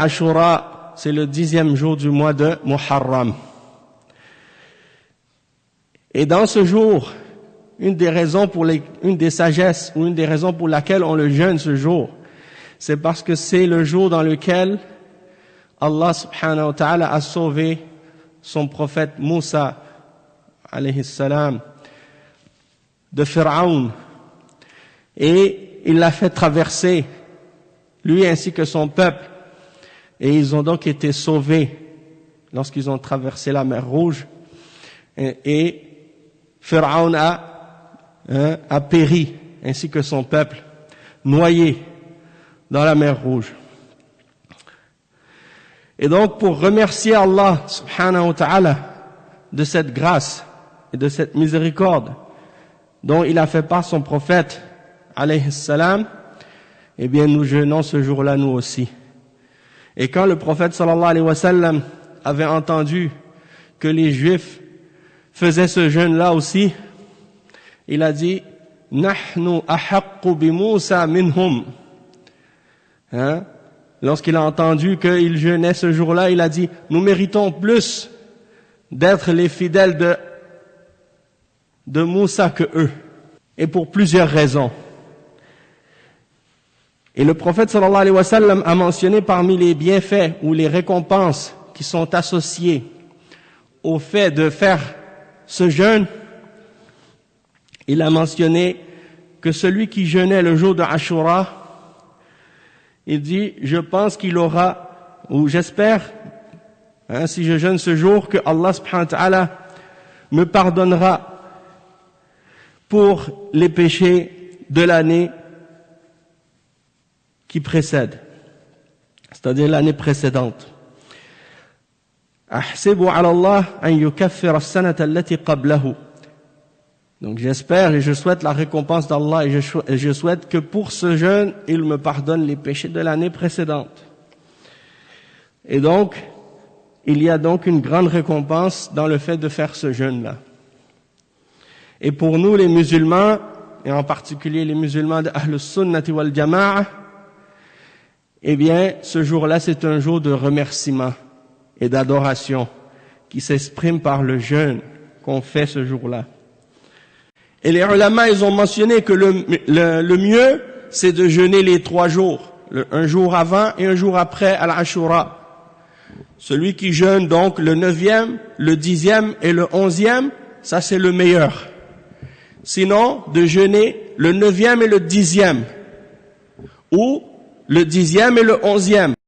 Ashura, c'est le 10e jour du mois de Muharram. Et dans ce jour, une des sagesses ou une des raisons pour laquelle on le jeûne ce jour, c'est parce que c'est le jour dans lequel Allah subhanahu wa ta'ala a sauvé son prophète Moussa alayhi salam de Pharaon, et il l'a fait traverser, lui ainsi que son peuple, et ils ont donc été sauvés lorsqu'ils ont traversé la mer Rouge, et Pharaon a péri ainsi que son peuple, noyé dans la mer Rouge. Et donc, pour remercier Allah subhanahu wa ta'ala de cette grâce et de cette miséricorde dont il a fait part son prophète alayhi salam, eh bien nous jeûnons ce jour-là nous aussi. Et quand le prophète sallallahu alayhi wa sallam avait entendu que les Juifs faisaient ce jeûne-là aussi, il a dit « Nahnu ahaqqu bi Moussa minhum » Lorsqu'il a entendu qu'ils jeûnaient ce jour-là, il a dit « Nous méritons plus d'être les fidèles de Moussa que eux. » Et pour plusieurs raisons. Et le prophète sallallahu alayhi wa sallam a mentionné parmi les bienfaits ou les récompenses qui sont associées au fait de faire ce jeûne, il a mentionné que celui qui jeûnait le jour de Ashura, il dit, je pense qu'il aura, ou j'espère, si je jeûne ce jour, que Allah subhanahu wa ta'ala me pardonnera pour les péchés de l'année qui précède, c'est-à-dire l'année précédente. أحسب على الله أن يكفر السنة التي قبله. Donc j'espère et je souhaite la récompense d'Allah et je souhaite que pour ce jeûne, il me pardonne les péchés de l'année précédente. Et donc, il y a donc une grande récompense dans le fait de faire ce jeûne-là. Et pour nous les musulmans, et en particulier les musulmans de Ahl Sunnati wal Jama'a, eh bien, ce jour-là, c'est un jour de remerciement et d'adoration qui s'exprime par le jeûne qu'on fait ce jour-là. Et les ulama, ils ont mentionné que le mieux, c'est de jeûner les 3 jours, un jour avant et un jour après Al-Ashura. Celui qui jeûne donc le 9e, le 10e et le 11e, ça c'est le meilleur. Sinon, de jeûner le 9e et le 10e, ou le 10e et le 11e.